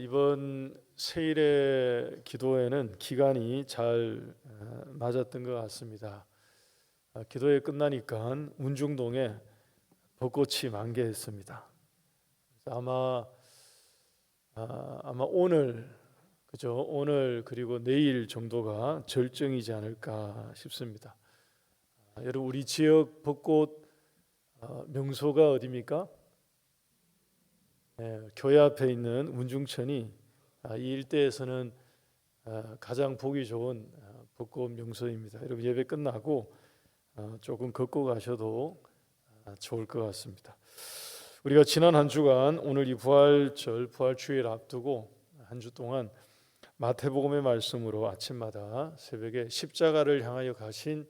이번 세일의 기도회는 기간이 잘 맞았던 것 같습니다. 기도회 끝나니까 운중동에 벚꽃이 만개했습니다. 아마 오늘 그죠? 오늘 그리고 내일 정도가 절정이지 않을까 싶습니다. 여러분 우리 지역 벚꽃 명소가 어디입니까? 교회 앞에 있는 운중천이 이 일대에서는 가장 보기 좋은 벚꽃 명소입니다. 여러분 예배 끝나고 조금 걷고 가셔도 좋을 것 같습니다. 우리가 지난 한 주간 오늘 이 부활절 부활주일 앞두고 한 주 동안 마태복음의 말씀으로 아침마다 새벽에 십자가를 향하여 가신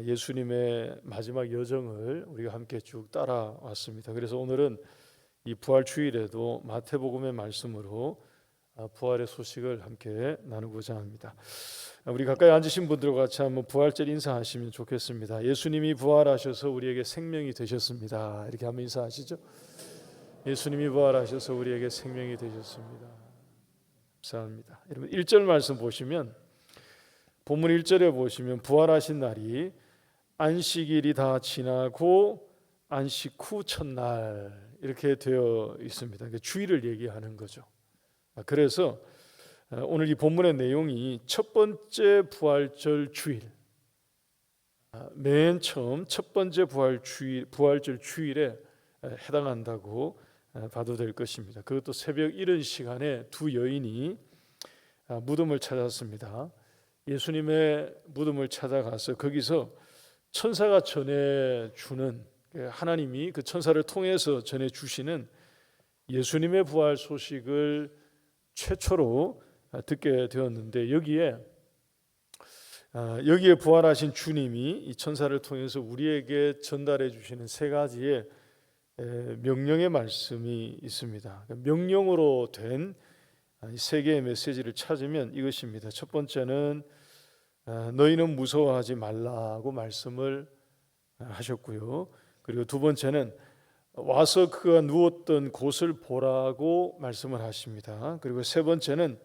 예수님의 마지막 여정을 우리가 함께 쭉 따라왔습니다. 그래서 오늘은 이 부활주일에도 마태복음의 말씀으로 부활의 소식을 함께 나누고자 합니다. 우리 가까이 앉으신 분들과 같이 한번 부활절 인사하시면 좋겠습니다. 예수님이 부활하셔서 우리에게 생명이 되셨습니다. 이렇게 한번 인사하시죠. 예수님이 부활하셔서 우리에게 생명이 되셨습니다. 감사합니다. 여러분 1절 말씀 보시면 본문 1절에 보시면 부활하신 날이 안식일이 다 지나고 안식 후 첫날 이렇게 되어 있습니다. 그러니까 주일을 얘기하는 거죠. 그래서 오늘 이 본문의 내용이 첫 번째 부활절 주일, 맨 처음 첫 번째 부활절 주일에 해당한다고 봐도 될 것입니다. 그것도 새벽 이른 시간에 두 여인이 무덤을 찾았습니다. 예수님의 무덤을 찾아가서 거기서 천사가 전해주는 하나님이 그 천사를 통해서 전해주시는 예수님의 부활 소식을 최초로 듣게 되었는데 여기에 부활하신 주님이 이 천사를 통해서 우리에게 전달해 주시는 세 가지의 명령의 말씀이 있습니다. 명령으로 된 세 개의 메시지를 찾으면 이것입니다. 첫 번째는 너희는 무서워하지 말라고 말씀을 하셨고요. 그리고 두 번째는 와서 그가 누웠던 곳을 보라고 말씀을 하십니다. 그리고 세 번째는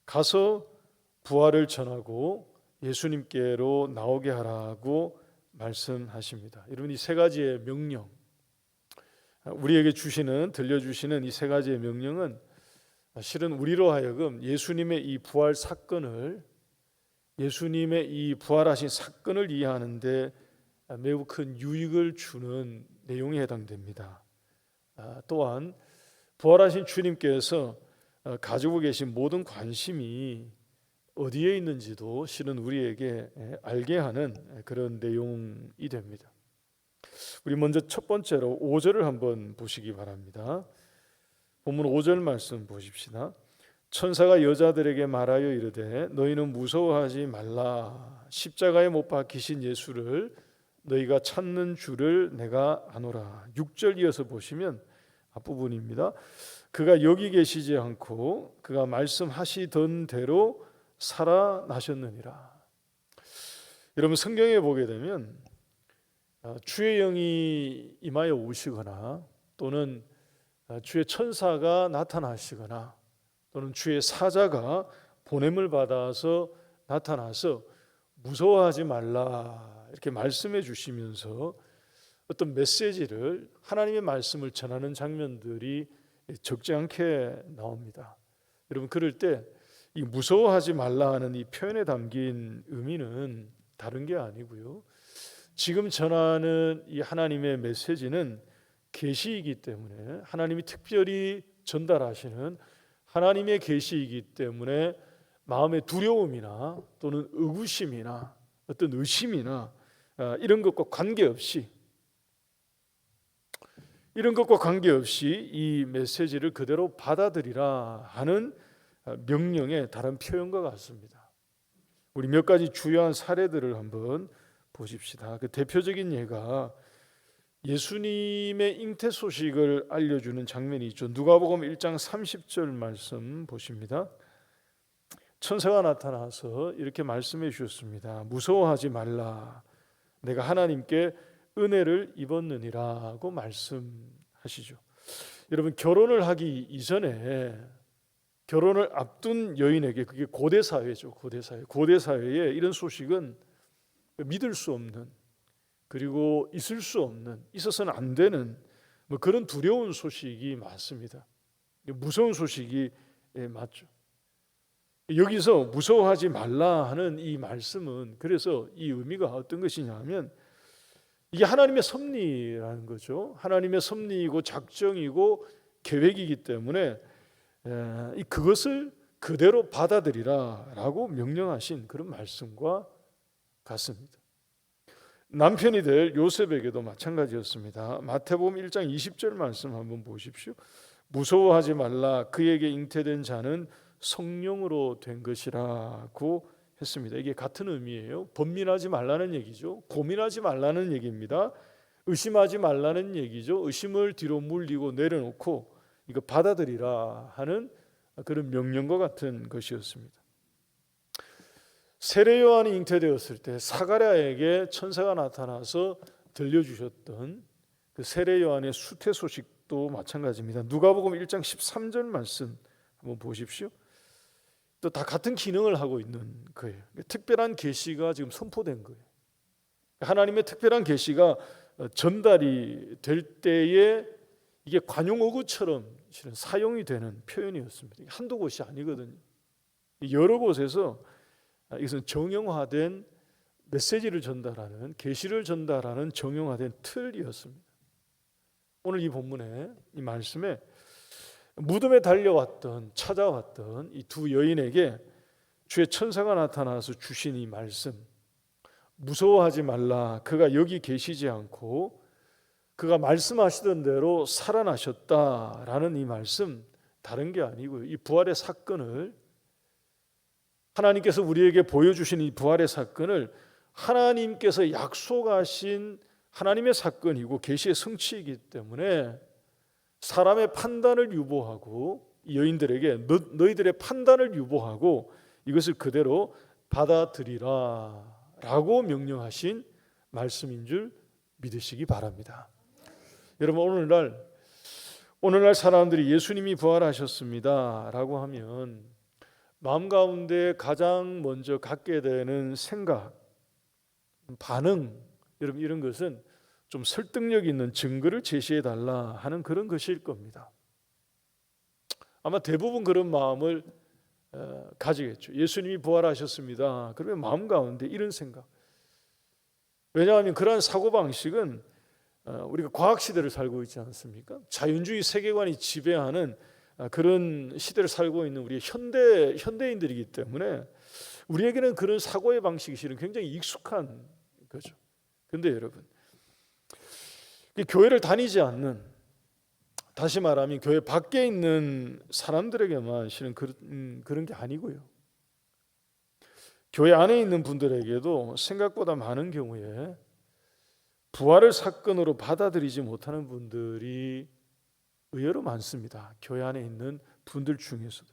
가서 부활을 전하고 예수님께로 나오게 하라고 말씀하십니다. 여러분 이 세 가지의 명령, 우리에게 들려주시는 이 세 가지의 명령은 실은 우리로 하여금 예수님의 이 부활 사건을, 예수님의 이 부활하신 사건을 이해하는데 매우 큰 유익을 주는 내용에 해당됩니다. 또한 부활하신 주님께서 가지고 계신 모든 관심이 어디에 있는지도 실은 우리에게 알게 하는 그런 내용이 됩니다. 우리 먼저 첫 번째로 5절을 한번 보시기 바랍니다. 본문 5절 말씀 보십시다. 천사가 여자들에게 말하여 이르되 너희는 무서워하지 말라. 십자가에 못 박히신 예수를 너희가 찾는 줄을 내가 아노라. 6절 이어서 보시면 앞부분입니다. 그가 여기 계시지 않고 그가 말씀하시던 대로 살아나셨느니라. 여러분 성경에 보게 되면 주의 영이 임하여 오시거나 또는 주의 천사가 나타나시거나 또는 주의 사자가 보냄을 받아서 나타나서 무서워하지 말라 이렇게 말씀해 주시면서 어떤 메시지를, 하나님의 말씀을 전하는 장면들이 적지 않게 나옵니다. 여러분 그럴 때 이 무서워하지 말라 하는 이 표현에 담긴 의미는 다른 게 아니고요, 지금 전하는 이 하나님의 메시지는 계시이기 때문에, 하나님이 특별히 전달하시는 하나님의 계시이기 때문에 마음의 두려움이나 또는 의구심이나 어떤 의심이나 이런 것과 관계없이 이 메시지를 그대로 받아들이라 하는 명령의 다른 표현과 같습니다. 우리 몇 가지 주요한 사례들을 한번 보십시다. 그 대표적인 예가 예수님의 잉태 소식을 알려주는 장면이 있죠. 누가복음 1장 30절 말씀 보십니다. 천사가 나타나서 이렇게 말씀해 주셨습니다. 무서워하지 말라. 내가 하나님께 은혜를 입었느니라고 말씀하시죠. 여러분 결혼을 하기 이전에 결혼을 앞둔 여인에게, 그게 고대 사회죠. 고대 사회에 이런 소식은 믿을 수 없는, 그리고 있을 수 없는, 있어서는 안 되는 뭐 그런 두려운 소식이 많습니다. 무서운 소식이 맞죠. 여기서 무서워하지 말라 하는 이 말씀은, 그래서 이 의미가 어떤 것이냐면, 이게 하나님의 섭리라는 거죠. 하나님의 섭리이고 작정이고 계획이기 때문에 그것을 그대로 받아들이라라고 명령하신 그런 말씀과 같습니다. 남편이 될 요셉에게도 마찬가지였습니다. 마태복음 1장 20절 말씀 한번 보십시오. 무서워하지 말라, 그에게 잉태된 자는 성령으로 된 것이라고 했습니다. 이게 같은 의미예요. 번민하지 말라는 얘기죠. 고민하지 말라는 얘기입니다. 의심하지 말라는 얘기죠. 의심을 뒤로 물리고 내려놓고 이거 받아들이라 하는 그런 명령과 같은 것이었습니다. 세례 요한이 잉태되었을 때 사가랴에게 천사가 나타나서 들려주셨던 그 세례 요한의 수태 소식도 마찬가지입니다. 누가복음 1장 13절 말씀 한번 보십시오. 또 다 같은 기능을 하고 있는 거예요. 특별한 계시가 지금 선포된 거예요. 하나님의 특별한 계시가 전달이 될 때에 이게 관용어구처럼 실은 사용이 되는 표현이었습니다. 한두 곳이 아니거든요. 여러 곳에서 이것은 정형화된 메시지를 전달하는, 계시를 전달하는 정형화된 틀이었습니다. 오늘 이 본문에, 이 말씀에 무덤에 달려왔던, 찾아왔던 이 두 여인에게 주의 천사가 나타나서 주신 이 말씀, 무서워하지 말라, 그가 여기 계시지 않고 그가 말씀하시던 대로 살아나셨다라는 이 말씀, 다른 게 아니고요. 이 부활의 사건을, 하나님께서 우리에게 보여주신 이 부활의 사건을 하나님께서 약속하신 하나님의 사건이고 계시의 성취이기 때문에 사람의 판단을 유보하고, 이 여인들에게 너희들의 판단을 유보하고 이것을 그대로 받아들이라 라고 명령하신 말씀인 줄 믿으시기 바랍니다. 여러분, 오늘날 사람들이 예수님이 부활하셨습니다 라고 하면 마음 가운데 가장 먼저 갖게 되는 생각, 반응, 여러분, 이런 것은 좀 설득력 있는 증거를 제시해 달라 하는 그런 것일 겁니다. 아마 대부분 그런 마음을 가지겠죠. 예수님이 부활하셨습니다. 그러면 마음 가운데 이런 생각. 왜냐하면 그러한 사고방식은 우리가 과학시대를 살고 있지 않습니까? 자연주의 세계관이 지배하는 그런 시대를 살고 있는 우리 현대인들이기 때문에 우리에게는 그런 사고의 방식이 실은 굉장히 익숙한 거죠. 그런데 여러분, 교회를 다니지 않는, 다시 말하면 교회 밖에 있는 사람들에게만 실은 그런 게 아니고요. 교회 안에 있는 분들에게도 생각보다 많은 경우에 부활을 사건으로 받아들이지 못하는 분들이 의외로 많습니다. 교회 안에 있는 분들 중에서도.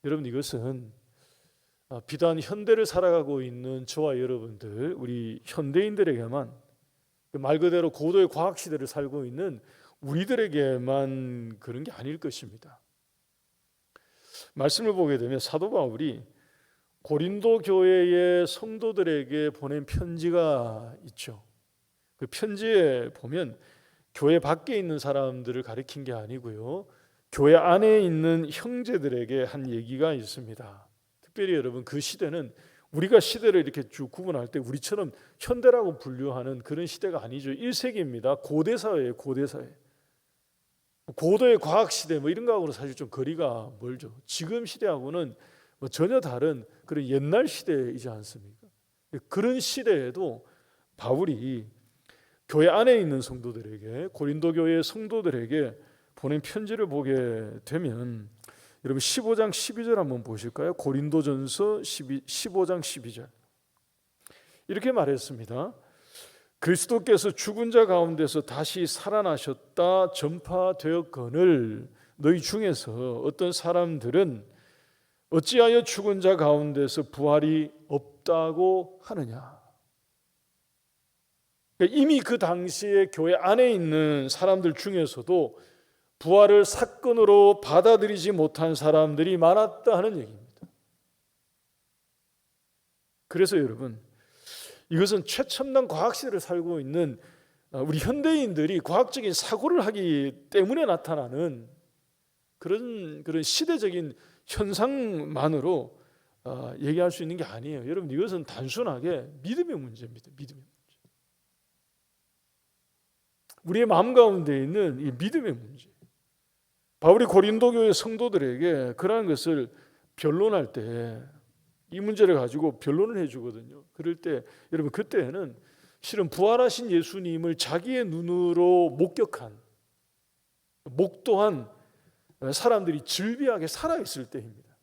여러분, 이것은 비단 현대를 살아가고 있는 저와 여러분들, 우리 현대인들에게만, 말 그대로 고도의 과학 시대를 살고 있는 우리들에게만 그런 게 아닐 것입니다. 말씀을 보게 되면 사도 바울이 고린도 교회의 성도들에게 보낸 편지가 있죠. 그 편지에 보면 교회 밖에 있는 사람들을 가리킨 게 아니고요, 교회 안에 있는 형제들에게 한 얘기가 있습니다. 특별히 여러분, 그 시대는 우리가 시대를 이렇게 쭉 구분할 때 우리처럼 현대라고 분류하는 그런 시대가 아니죠. 1세기입니다. 고대 사회예요. 고대 사회. 고도의 과학 시대 뭐 이런 거하고는 사실 좀 거리가 멀죠. 지금 시대하고는 뭐 전혀 다른 그런 옛날 시대이지 않습니까? 그런 시대에도 바울이 교회 안에 있는 성도들에게, 고린도 교회의 성도들에게 보낸 편지를 보게 되면, 여러분 15장 12절 한번 보실까요? 고린도전서 15장 12절. 이렇게 말했습니다. 그리스도께서 죽은 자 가운데서 다시 살아나셨다 전파되었거늘 너희 중에서 어떤 사람들은 어찌하여 죽은 자 가운데서 부활이 없다고 하느냐. 이미 그 당시에 교회 안에 있는 사람들 중에서도 부활을 사건으로 받아들이지 못한 사람들이 많았다 하는 얘기입니다. 그래서 여러분, 이것은 최첨단 과학시대를 살고 있는 우리 현대인들이 과학적인 사고를 하기 때문에 나타나는 그런 시대적인 현상만으로 얘기할 수 있는 게 아니에요. 여러분, 이것은 단순하게 믿음의 문제입니다. 믿음의 문제. 우리의 마음 가운데 있는 이 믿음의 문제. 바울이 고린도 교회 성도들에게 그러한 것을 변론할 때 이 문제를 가지고 변론을 해주거든요. 그럴 때 여러분, 그때는 실은 부활하신 예수님을 자기의 눈으로 목도한 사람들이 즐비하게 살아있을 때입니다.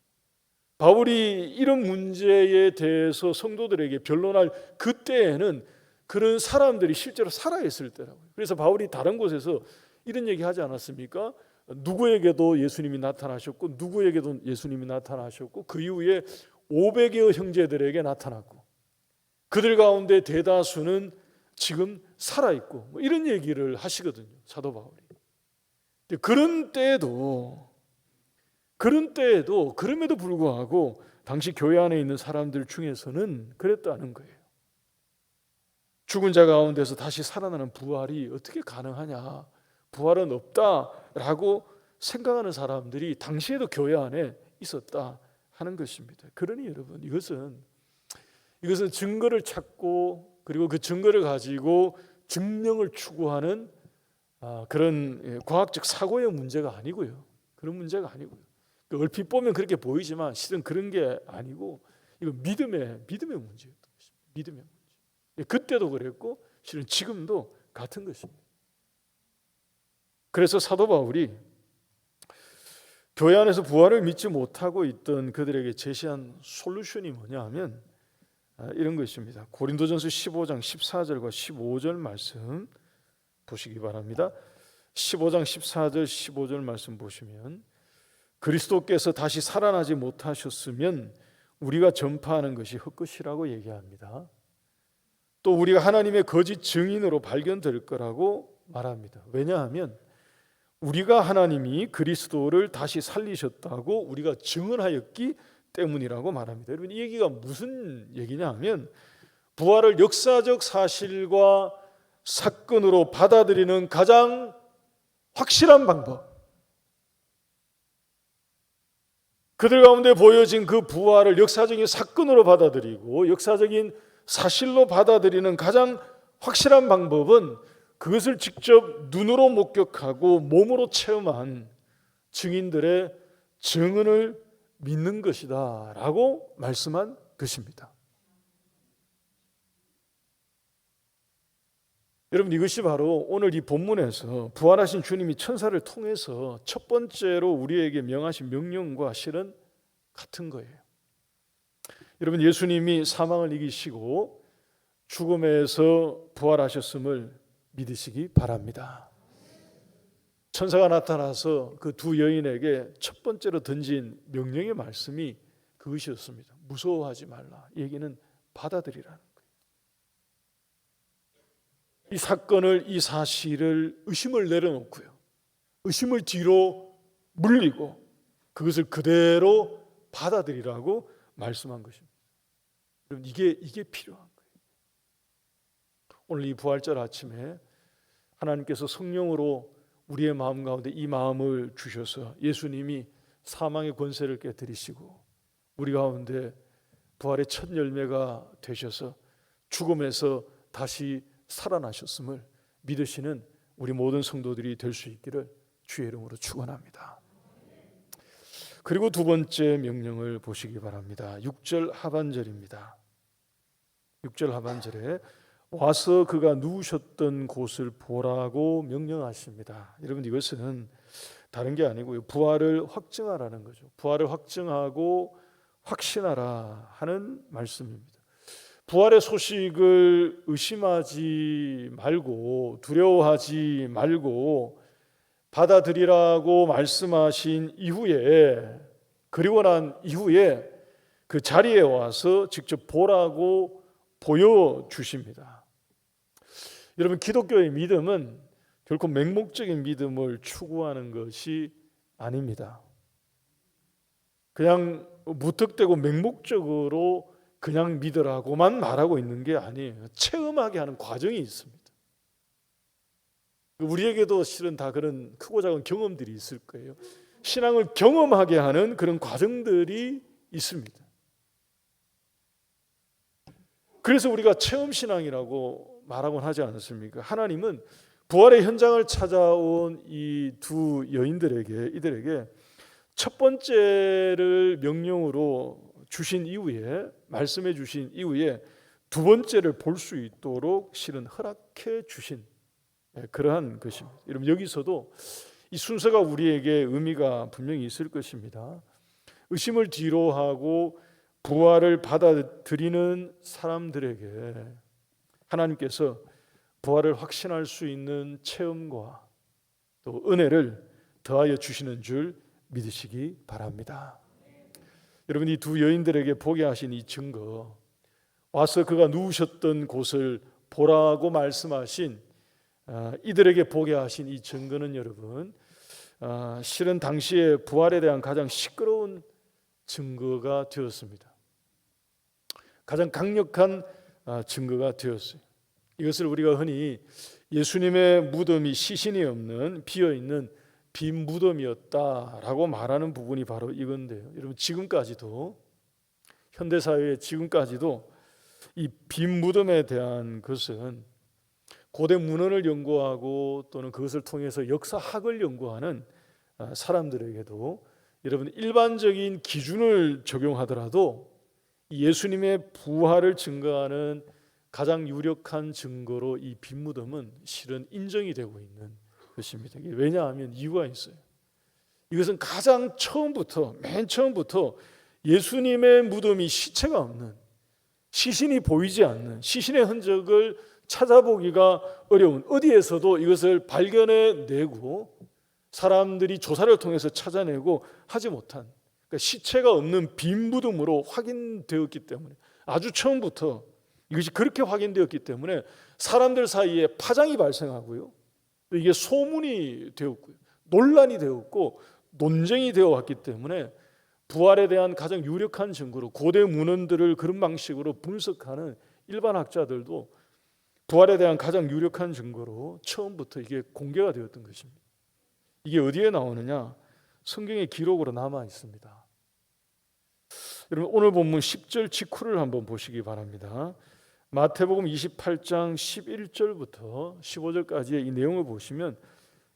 바울이 이런 문제에 대해서 성도들에게 변론할 그때에는 그런 사람들이 실제로 살아있을 때라고요. 그래서 바울이 다른 곳에서 이런 얘기 하지 않았습니까? 누구에게도 예수님이 나타나셨고 누구에게도 예수님이 나타나셨고 그 이후에 500여 형제들에게 나타났고 그들 가운데 대다수는 지금 살아있고 이런 얘기를 하시거든요, 사도 바울이. 그런 때에도 그럼에도 불구하고 당시 교회 안에 있는 사람들 중에서는 그랬다는 거예요. 죽은 자 가운데서 다시 살아나는 부활이 어떻게 가능하냐, 부활은 없다라고 생각하는 사람들이 당시에도 교회 안에 있었다 하는 것입니다. 그러니 여러분, 이것은 증거를 찾고 그리고 그 증거를 가지고 증명을 추구하는 그런 과학적 사고의 문제가 아니고요. 그런 문제가 아니고요. 얼핏 보면 그렇게 보이지만 실은 그런 게 아니고 이건 믿음의 문제였던 것입니다. 믿음의 문제. 그때도 그랬고 실은 지금도 같은 것입니다. 그래서 사도 바울이 교회 안에서 부활을 믿지 못하고 있던 그들에게 제시한 솔루션이 뭐냐 하면 이런 것입니다. 고린도전서 15장 14절과 15절 말씀 보시기 바랍니다. 15장 14절 15절 말씀 보시면 그리스도께서 다시 살아나지 못하셨으면 우리가 전파하는 것이 헛것이라고 얘기합니다. 또 우리가 하나님의 거짓 증인으로 발견될 거라고 말합니다. 왜냐하면 우리가 하나님이 그리스도를 다시 살리셨다고 우리가 증언하였기 때문이라고 말합니다. 여러분, 이 얘기가 무슨 얘기냐 하면 부활을 역사적 사실과 사건으로 받아들이는 가장 확실한 방법, 그들 가운데 보여진 그 부활을 역사적인 사건으로 받아들이고 역사적인 사실로 받아들이는 가장 확실한 방법은 그것을 직접 눈으로 목격하고 몸으로 체험한 증인들의 증언을 믿는 것이다 라고 말씀한 것입니다. 여러분, 이것이 바로 오늘 이 본문에서 부활하신 주님이 천사를 통해서 첫 번째로 우리에게 명하신 명령과 실은 같은 거예요. 여러분, 예수님이 사망을 이기시고 죽음에서 부활하셨음을 믿으시기 바랍니다. 천사가 나타나서 그 두 여인에게 첫 번째로 던진 명령의 말씀이 그것이었습니다. 무서워하지 말라. 이 얘기는 받아들이라는 거예요. 이 사건을, 이 사실을, 의심을 내려놓고요, 의심을 뒤로 물리고 그것을 그대로 받아들이라고 말씀한 것입니다. 여러분, 이게 필요한 거예요. 오늘 이 부활절 아침에 하나님께서 성령으로 우리의 마음 가운데 이 마음을 주셔서 예수님이 사망의 권세를 깨뜨리시고 우리 가운데 부활의 첫 열매가 되셔서 죽음에서 다시 살아나셨음을 믿으시는 우리 모든 성도들이 될 수 있기를 주의 이름으로 축원합니다. 그리고 두 번째 명령을 보시기 바랍니다. 6절 하반절입니다. 6절 하반절에 와서 그가 누우셨던 곳을 보라고 명령하십니다. 여러분, 이것은 다른 게 아니고요, 부활을 확증하라는 거죠. 부활을 확증하고 확신하라 하는 말씀입니다. 부활의 소식을 의심하지 말고 두려워하지 말고 받아들이라고 말씀하신 이후에, 그리고 난 이후에 그 자리에 와서 직접 보라고 보여주십니다. 여러분, 기독교의 믿음은 결코 맹목적인 믿음을 추구하는 것이 아닙니다. 그냥 무턱대고 맹목적으로 그냥 믿으라고만 말하고 있는 게 아니에요. 체험하게 하는 과정이 있습니다. 우리에게도 실은 다 그런 크고 작은 경험들이 있을 거예요. 신앙을 경험하게 하는 그런 과정들이 있습니다. 그래서 우리가 체험신앙이라고 말하곤 하지 않습니까? 하나님은 부활의 현장을 찾아온 이 두 이들에게 첫 번째를 명령으로 주신 이후에, 말씀해 주신 이후에 두 번째를 볼 수 있도록 실은 허락해 주신 그러한 것입니다. 여러분, 여기서도 이 순서가 우리에게 의미가 분명히 있을 것입니다. 의심을 뒤로하고 부활을 받아들이는 사람들에게 하나님께서 부활을 확신할 수 있는 체험과 또 은혜를 더하여 주시는 줄 믿으시기 바랍니다. 여러분, 이 두 여인들에게 보게 하신 이 증거, 와서 그가 누우셨던 곳을 보라고 말씀하신 이들에게 보게 하신 이 증거는 여러분, 실은 당시에 부활에 대한 가장 시끄러운 증거가 되었습니다. 가장 강력한 증거가 되었어요. 이것을 우리가 흔히 예수님의 무덤이 시신이 없는 비어있는 빈 무덤이었다라고 말하는 부분이 바로 이건데요. 여러분, 지금까지도 현대사회에 지금까지도 이 빈 무덤에 대한 것은 고대 문헌을 연구하고 또는 그것을 통해서 역사학을 연구하는 사람들에게도 여러분 일반적인 기준을 적용하더라도 예수님의 부활을 증거하는 가장 유력한 증거로 이 빈 무덤은 실은 인정이 되고 있는 것입니다. 왜냐하면 이유가 있어요. 이것은 가장 처음부터, 맨 처음부터 예수님의 무덤이 시체가 없는, 시신이 보이지 않는, 시신의 흔적을 찾아보기가 어려운, 어디에서도 이것을 발견해내고 사람들이 조사를 통해서 찾아내고 하지 못한, 그러니까 시체가 없는 빈 무덤으로 확인되었기 때문에, 아주 처음부터 이것이 그렇게 확인되었기 때문에 사람들 사이에 파장이 발생하고요, 또 이게 소문이 되었고요, 논란이 되었고 논쟁이 되어 왔기 때문에 부활에 대한 가장 유력한 증거로 고대 문헌들을 그런 방식으로 분석하는 일반 학자들도 부활에 대한 가장 유력한 증거로 처음부터 이게 공개가 되었던 것입니다. 이게 어디에 나오느냐? 성경의 기록으로 남아 있습니다. 여러분, 오늘 본문 10절 직후를 한번 보시기 바랍니다. 마태복음 28장 11절부터 15절까지의 이 내용을 보시면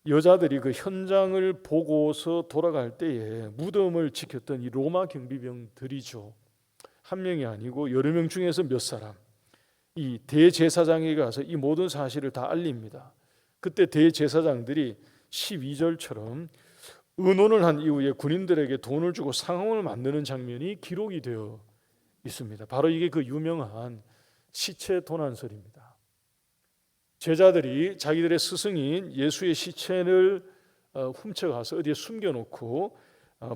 여자들이 그 현장을 보고서 돌아갈 때에 무덤을 지켰던 이 로마 경비병들이죠. 한 명이 아니고 여러 명 중에서 몇 사람, 이 대제사장에게 가서 이 모든 사실을 다 알립니다. 그때 대제사장들이 12절처럼 의논을 한 이후에 군인들에게 돈을 주고 상황을 만드는 장면이 기록이 되어 있습니다. 바로 이게 그 유명한 시체 도난설입니다. 제자들이 자기들의 스승인 예수의 시체를 훔쳐가서 어디에 숨겨놓고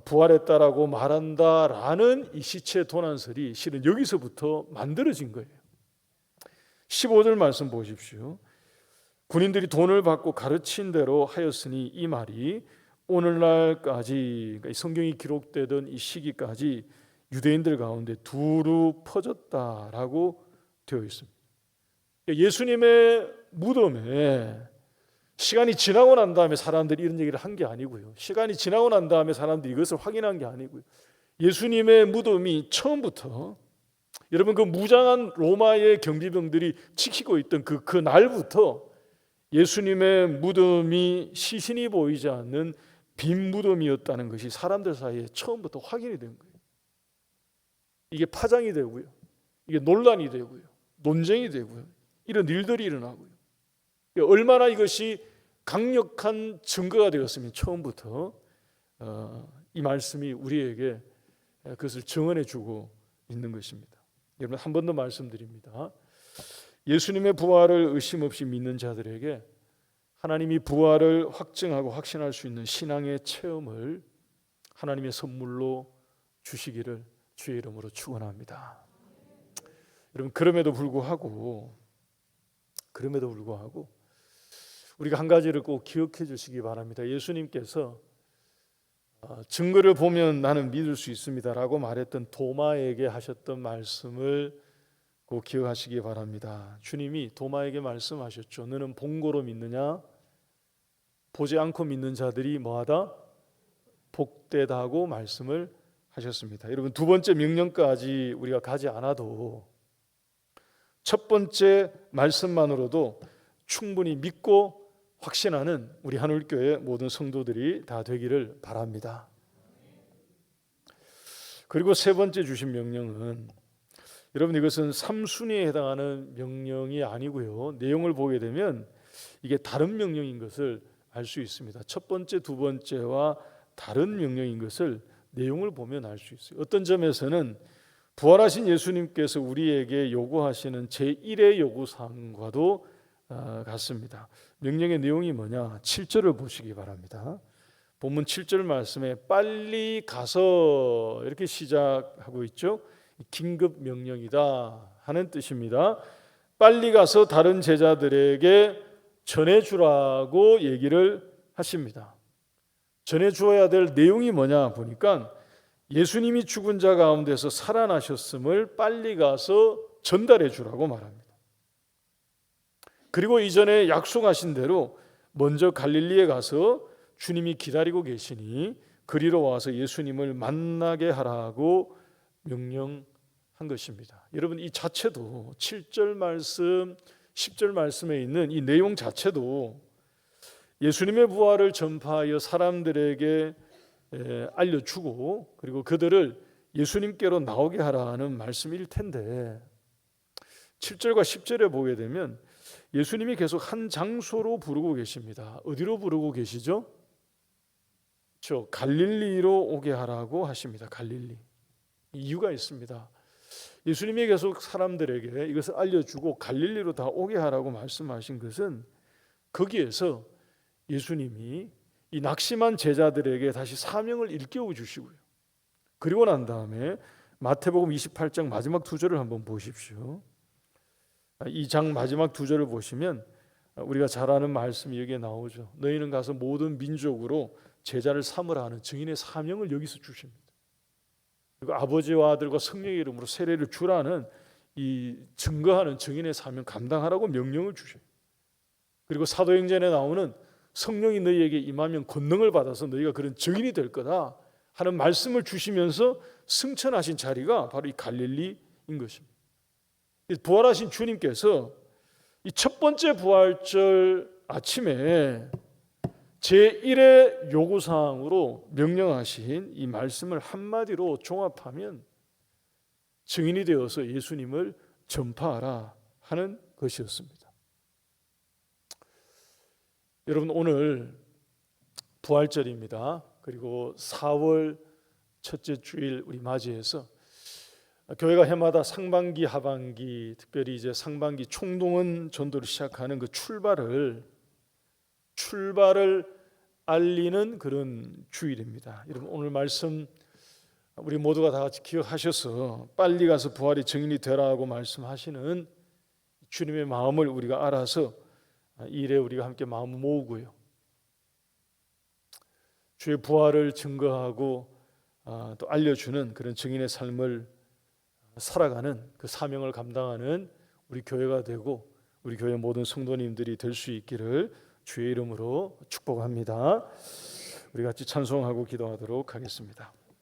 부활했다라고 말한다라는 이 시체 도난설이 실은 여기서부터 만들어진 거예요. 15절 말씀 보십시오. 군인들이 돈을 받고 가르친 대로 하였으니 이 말이 오늘날까지, 그러니까 성경이 기록되던 이 시기까지 유대인들 가운데 두루 퍼졌다라고 되어 있습니다. 예수님의 무덤에 시간이 지나고 난 다음에 사람들이 이런 얘기를 한 게 아니고요, 시간이 지나고 난 다음에 사람들이 이것을 확인한 게 아니고요, 예수님의 무덤이 처음부터, 여러분, 그 무장한 로마의 경비병들이 지키고 있던 그 날부터 예수님의 무덤이 시신이 보이지 않는 빈 무덤이었다는 것이 사람들 사이에 처음부터 확인이 된 거예요. 이게 파장이 되고요, 이게 논란이 되고요, 논쟁이 되고요, 이런 일들이 일어나고요. 얼마나 이것이 강력한 증거가 되었으면 처음부터 이 말씀이 우리에게 그것을 증언해 주고 있는 것입니다. 여러분, 한 번 더 말씀드립니다. 예수님의 부활을 의심 없이 믿는 자들에게 하나님이 부활을 확증하고 확신할 수 있는 신앙의 체험을 하나님의 선물로 주시기를 주의 이름으로 축원합니다. 여러분, 그럼에도 불구하고 우리가 한 가지를 꼭 기억해 주시기 바랍니다. 예수님께서 증거를 보면 나는 믿을 수 있습니다라고 말했던 도마에게 하셨던 말씀을 꼭 기억하시기 바랍니다. 주님이 도마에게 말씀하셨죠. 너는 본고로 믿느냐? 보지 않고 믿는 자들이 뭐하다? 복되다 하고 말씀을 하셨습니다. 여러분, 두 번째 명령까지 우리가 가지 않아도 첫 번째 말씀만으로도 충분히 믿고 확신하는 우리 하늘교회 모든 성도들이 다 되기를 바랍니다. 그리고 세 번째 주신 명령은, 여러분, 이것은 3순위에 해당하는 명령이 아니고요, 내용을 보게 되면 이게 다른 명령인 것을 알 수 있습니다. 첫 번째, 두 번째와 다른 명령인 것을 내용을 보면 알 수 있어요. 어떤 점에서는 부활하신 예수님께서 우리에게 요구하시는 제1의 요구사항과도 같습니다. 명령의 내용이 뭐냐? 7절을 보시기 바랍니다. 본문 7절 말씀에 빨리 가서 이렇게 시작하고 있죠. 긴급 명령이다 하는 뜻입니다. 빨리 가서 다른 제자들에게 전해주라고 얘기를 하십니다. 전해주어야 될 내용이 뭐냐 보니까 예수님이 죽은 자 가운데서 살아나셨음을 빨리 가서 전달해 주라고 말합니다. 그리고 이전에 약속하신 대로 먼저 갈릴리에 가서 주님이 기다리고 계시니 그리로 와서 예수님을 만나게 하라고 명령한 것입니다. 여러분, 이 자체도 7절 말씀, 10절 말씀에 있는 이 내용 자체도 예수님의 부활을 전파하여 사람들에게 알려주고 그리고 그들을 예수님께로 나오게 하라는 말씀일 텐데, 7절과 10절에 보게 되면 예수님이 계속 한 장소로 부르고 계십니다. 어디로 부르고 계시죠? 갈릴리로 오게 하라고 하십니다. 갈릴리. 이유가 있습니다. 예수님이 계속 사람들에게 이것을 알려주고 갈릴리로 다 오게 하라고 말씀하신 것은 거기에서 예수님이 이 낙심한 제자들에게 다시 사명을 일깨워 주시고요. 그리고 난 다음에 마태복음 28장 마지막 두 절을 한번 보십시오. 이 장 마지막 두 절을 보시면 우리가 잘 아는 말씀이 여기에 나오죠. 너희는 가서 모든 민족으로 제자를 삼으라 하는 증인의 사명을 여기서 주십니다. 그리고 아버지와 아들과 성령의 이름으로 세례를 주라는 이 증거하는 증인의 사명 감당하라고 명령을 주셔요. 그리고 사도행전에 나오는 성령이 너희에게 임하면 권능을 받아서 너희가 그런 증인이 될 거다 하는 말씀을 주시면서 승천하신 자리가 바로 이 갈릴리인 것입니다. 부활하신 주님께서 이 첫 번째 부활절 아침에 제1의 요구사항으로 명령하신 이 말씀을 한마디로 종합하면 증인이 되어서 예수님을 전파하라 하는 것이었습니다. 여러분, 오늘 부활절입니다. 그리고 4월 첫째 주일 우리 맞이해서 교회가 해마다 상반기, 하반기, 특별히 이제 상반기 총동원 전도를 시작하는 그 출발을 알리는 그런 주일입니다. 여러분, 오늘 말씀 우리 모두가 다 같이 기억하셔서 빨리 가서 부활의 증인이 되라고 말씀하시는 주님의 마음을 우리가 알아서 이 일에 우리가 함께 마음을 모으고요, 주의 부활을 증거하고 또 알려주는 그런 증인의 삶을 살아가는 그 사명을 감당하는 우리 교회가 되고 우리 교회 모든 성도님들이 될 수 있기를 주의 이름으로 축복합니다. 우리 같이 찬송하고 기도하도록 하겠습니다.